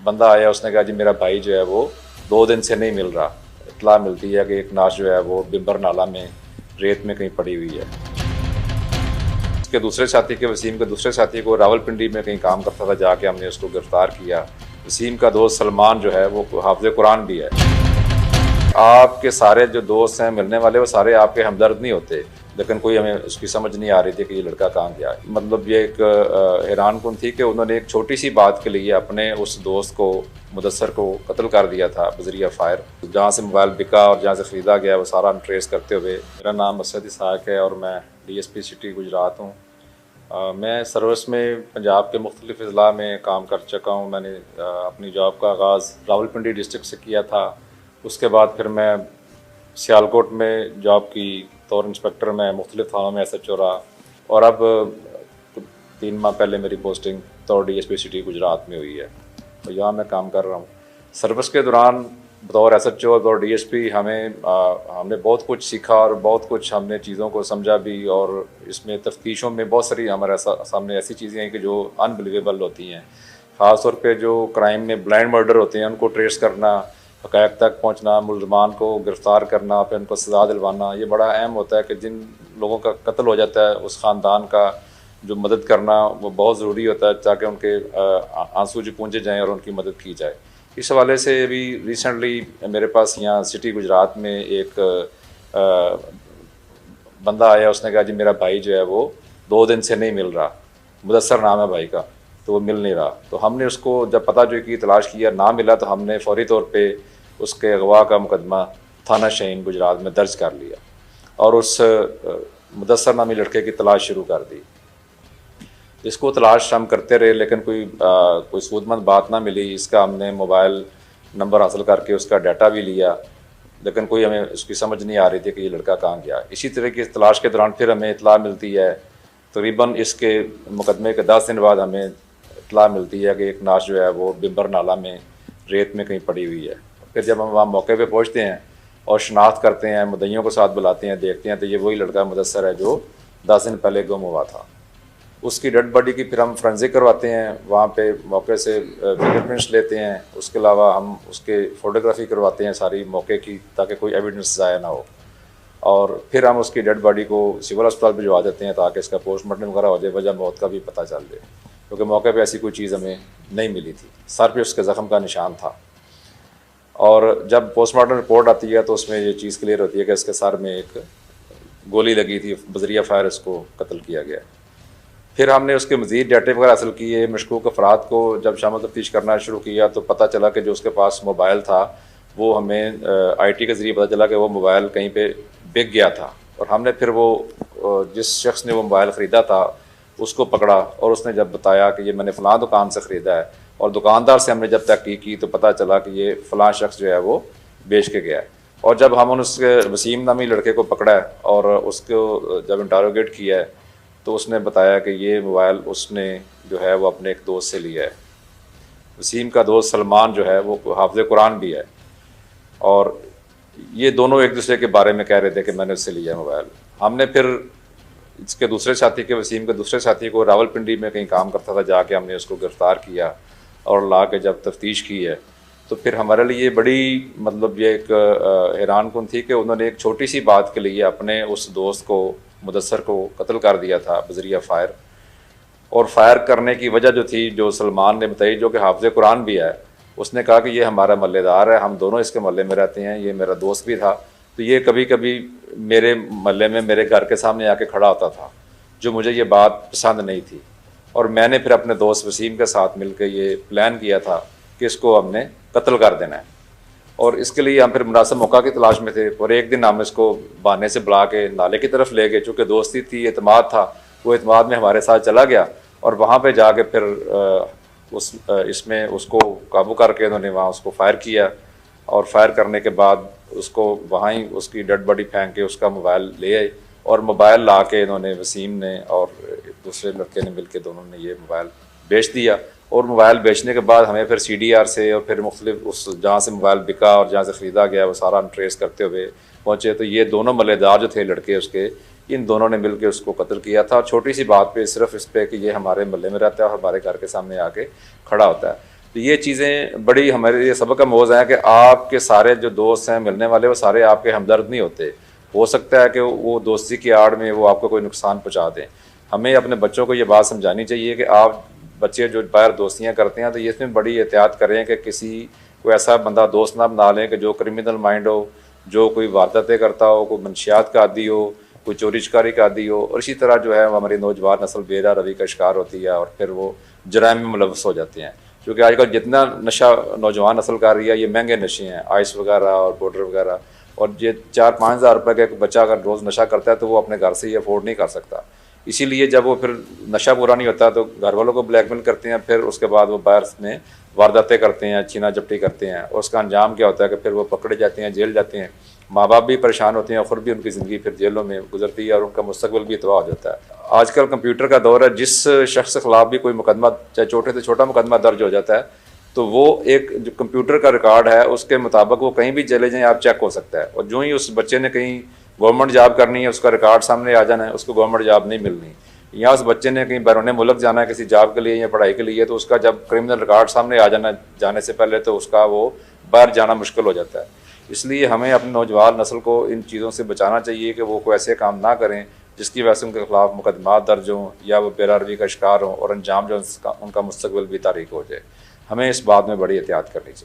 बंदा आया, उसने कहा जी मेरा भाई जो है वो 2 दिन से नहीं मिल रहा। इत्तला मिलती है कि एक नाश जो है वो बिम्बर नाला में रेत में कहीं पड़ी हुई है। उसके दूसरे साथी के, वसीम के दूसरे साथी को रावलपिंडी में कहीं काम करता था, जाके हमने उसको गिरफ्तार किया। वसीम का दोस्त सलमान जो है वो हाफिज़ कुरान भी है। आपके सारे जो दोस्त हैं मिलने वाले, वो सारे आपके हमदर्द नहीं होते, लेकिन कोई हमें उसकी समझ नहीं आ रही थी कि ये लड़का कहाँ गया है। मतलब ये एक हैरानकुन थी कि उन्होंने एक छोटी सी बात के लिए अपने उस दोस्त को, मुदस्सर को कत्ल कर दिया था बजरिया फायर। जहाँ से मोबाइल बिका और जहाँ से ख़रीदा गया वो सारा हम ट्रेस करते हुए। मेरा नाम असद इसहाक है और मैं DSP सिटी गुजरात हूँ। मैं सर्विस में पंजाब के मुख्तलिफ अज़ला में काम कर चुका हूँ। मैंने अपनी जॉब का आगाज़ रावलपिंडी डिस्ट्रिक्ट से किया था। उसके बाद फिर मैं सियालकोट में जॉब की तौर इंस्पेक्टर में मुख्तलिफ थानों में SHO रहा, और अब 3 माह पहले मेरी पोस्टिंग तौर DSP सिटी गुजरात में हुई है, तो यहाँ मैं काम कर रहा हूँ। सर्विस के दौरान बतौर SHO और DSP हमने बहुत कुछ सीखा और बहुत कुछ हमने चीज़ों को समझा भी, और इसमें तफ्तीशों में बहुत सारी हमारे सामने ऐसी चीज़ें हैं कि जो अनबिलीवेबल होती हैं। ख़ास तौर पे जो क्राइम में ब्लाइंड मर्डर होते हैं उनको ट्रेस करना, हक़ाइक़ तक पहुँचना, मुलज़मान को गिरफ़्तार करना, फिर उनको सज़ा दिलवाना, ये बड़ा अहम होता है कि जिन लोगों का कत्ल हो जाता है उस ख़ानदान का जो मदद करना वो बहुत ज़रूरी होता है, ताकि उनके आंसू जो पूंजे जाएँ और उनकी मदद की जाए। इस हवाले से अभी रिसेंटली मेरे पास यहाँ सिटी गुजरात में एक बंदा आया, उसने कहा जी मेरा भाई जो है वो 2 दिन से नहीं मिल रहा। मुदस्सर नाम है भाई का, तो वो मिल नहीं रहा। तो हमने उसको जब पता जो की तलाश किया, ना मिला, तो हमने फौरी तौर पे उसके अगवा का मुकदमा थाना शहीन गुजरात में दर्ज कर लिया और उस मुदस्सर नामी लड़के की तलाश शुरू कर दी। इसको तलाश हम करते रहे, लेकिन कोई सूदमंद बात ना मिली। इसका हमने मोबाइल नंबर हासिल करके उसका डाटा भी लिया, लेकिन कोई हमें उसकी समझ नहीं आ रही थी कि ये लड़का कहाँ गया। इसी तरह की तलाश के दौरान फिर हमें इत्तला मिलती है, तकरीबन इसके मुकदमे के 10 दिन बाद हमें इत्तला मिलती है कि एक नाश जो है वो बिम्बर नाला में रेत में कहीं पड़ी हुई है। फिर जब हम वहाँ मौके पे पहुँचते हैं और शनाख्त करते हैं, मुद्दइयों को साथ बुलाते हैं, देखते हैं तो ये वही लड़का मुदस्सर है जो 10 दिन पहले गुम हुआ था। उसकी डेड बॉडी की फिर हम फोरेंसिक करवाते हैं, वहाँ पे मौके से फिंगरप्रिंट्स लेते हैं। उसके अलावा हम उसके फ़ोटोग्राफी करवाते हैं सारी मौके की, ताकि कोई एविडेंस ज़ाया ना हो। और फिर हम उसकी डेड बॉडी को सिविल अस्पताल भिजवा देते हैं, ताकि इसका पोस्टमार्टम वगैरह हो जाए, वजह मौत का भी पता चल जाए, क्योंकि मौके पे ऐसी कोई चीज़ हमें नहीं मिली थी। सर पे उसके ज़ख्म का निशान था, और जब पोस्टमार्टम रिपोर्ट आती है तो उसमें ये चीज़ क्लियर होती है कि इसके सर में एक गोली लगी थी, बजरिया फायर इसको कत्ल किया गया। फिर हमने उसके मज़ीद डाटे वगैरह हासिल किए। मशकूक अफराद को जब शामिल तफ्तीश करना शुरू किया तो पता चला कि जो उसके पास मोबाइल था वो हमें IT के ज़रिए पता चला कि वो मोबाइल कहीं पे बिक गया था, और हमने फिर वो जिस शख्स ने वो मोबाइल ख़रीदा था उसको पकड़ा, और उसने जब बताया कि ये मैंने फ़लाँ दुकान से ख़रीदा है, और दुकानदार से हमने जब तहकीक की तो पता चला कि ये फ़लाँ शख्स जो है वो बेच के गया है। और जब हम उसके वसीम नामी लड़के को पकड़ा है और उसको जब इंटरोगेट किया है तो उसने बताया कि ये मोबाइल उसने जो है वो अपने एक दोस्त से लिया है। वसीम का दोस्त सलमान जो है वो हाफिज़ कुरान भी है, और ये दोनों एक दूसरे के बारे में कह रहे थे कि मैंने उससे लिया है मोबाइल। हमने फिर इसके दूसरे साथी के, वसीम के दूसरे साथी को रावलपिंडी में कहीं काम करता था, जाके हमने उसको गिरफ़्तार किया और ला के जब तफ्तीश की है तो फिर हमारे लिए बड़ी मतलब ये एक हैरानकुन थी कि उन्होंने एक छोटी सी बात के लिए अपने उस दोस्त को, मुदस्सर को कत्ल कर दिया था बजरिया फायर। और फायर करने की वजह जो थी, जो सलमान ने बताई, जो कि हाफिज़ कुरान भी है, उसने कहा कि ये हमारा महल्लेदार है, हम दोनों इसके महल्ले में रहते हैं, ये मेरा दोस्त भी था, तो ये कभी कभी मेरे महल्ले में मेरे घर के सामने आके खड़ा होता था, जो मुझे ये बात पसंद नहीं थी। और मैंने फिर अपने दोस्त वसीम के साथ मिलकर ये प्लान किया था कि इसको हमने कत्ल कर देना है, और इसके लिए हम फिर मुनासिब मौका की तलाश में थे। और एक दिन हम इसको बहाने से बुला के नाले की तरफ ले गए, चूँकि दोस्ती थी, एतमाद था, वो एतमाद में हमारे साथ चला गया, और वहाँ पे जाके फिर इसमें उसको काबू करके उन्होंने वहाँ उसको फायर किया, और फायर करने के बाद उसको वहाँ ही उसकी डेड बॉडी फेंक के उसका मोबाइल ले आए, और मोबाइल ला के इन्होंने, वसीम ने और दूसरे लड़के ने मिल के दोनों ने ये मोबाइल बेच दिया। और मोबाइल बेचने के बाद हमें फिर CDR से और फिर मुख्तलिफ उस जहाँ से मोबाइल बिका और जहाँ से ख़रीदा गया वो सारा हम ट्रेस करते हुए पहुँचे, तो ये दोनों मल्लेदार जो थे लड़के उसके, इन दोनों ने मिलकर उसको कत्ल किया था। और छोटी सी बात पे, सिर्फ इस पे कि ये हमारे महल्ले में रहता है और हमारे घर के सामने आके खड़ा होता है। तो ये चीज़ें बड़ी हमारे लिए सबक का मौज़ है कि आपके सारे जो दोस्त हैं मिलने वाले, वो सारे आपके हमदर्द नहीं होते। हो सकता है कि वो दोस्ती की आड़ में वो आपको कोई नुकसान पहुँचा दें। हमें अपने बच्चों को ये बात समझानी चाहिए कि आप बच्चे जो बाहर दोस्तियाँ करते हैं तो ये इसमें बड़ी एहतियात करें कि किसी कोई ऐसा बंदा दोस्त ना बना लें कि जो क्रिमिनल माइंड हो, जो कोई वारदातें करता हो, कोई मंशियात का आदी हो, कोई चोरी चकारी का आदी हो। और इसी तरह जो है हमारी नौजवान नस्ल बेरा रवि का शिकार होती है और फिर वो जराइम में मुलव्वस हो जाते हैं। क्योंकि आजकल जितना नशा नौजवान नस्ल कर रही है, ये महंगे नशे हैं, आइस वगैरह और पाउडर वगैरह। और ये 4-5 हज़ार रुपये का एक बच्चा अगर रोज़ नशा करता है तो वो अपने घर से ही अफोर्ड नहीं कर सकता। इसीलिए जब वो फिर नशा पूरा नहीं होता तो घर वालों को ब्लैकमेल करते हैं, फिर उसके बाद वो बाहर में वारदातें करते हैं, छीना झपटी करते हैं। और उसका अंजाम क्या होता है कि फिर वो पकड़े जाते हैं, जेल जाते हैं। माँ बाप भी परेशान होते हैं और ख़ुद भी उनकी ज़िंदगी फिर जेलों में गुजरती है और उनका मुस्तकबिल भी तबाह हो जाता है। आजकल कंप्यूटर का दौर है, जिस शख्स के खिलाफ भी कोई मुकदमा, चाहे छोटे से छोटा मुकदमा दर्ज हो जाता है, तो वो एक जो कंप्यूटर का रिकॉर्ड है उसके मुताबिक वो कहीं भी चले जाएँ, आप चेक हो सकता है। और जो ही उस बच्चे ने कहीं गवर्नमेंट जॉब करनी है, उसका रिकॉर्ड सामने आ जाना है, उसको गवर्नमेंट जॉब नहीं मिलनी। या उस बच्चे ने कहीं बैरून मुल्क जाना है किसी जॉब के लिए या पढ़ाई के लिए, तो उसका जब क्रिमिनल रिकॉर्ड सामने आ जाना जाने से पहले तो उसका वो बाहर जाना मुश्किल हो जाता है। इसलिए हमें अपनी नौजवान नस्ल को इन चीज़ों से बचाना चाहिए कि वो कोई ऐसे काम ना करें जिसकी वजह से उनके खिलाफ मुकदमा दर्ज हों या वो बेरारवी का शिकार हों और अंजाम जो उनका मुस्तकबिल भी तारीक हो जाए। हमें इस बात में बड़ी एहतियात करनी चाहिए।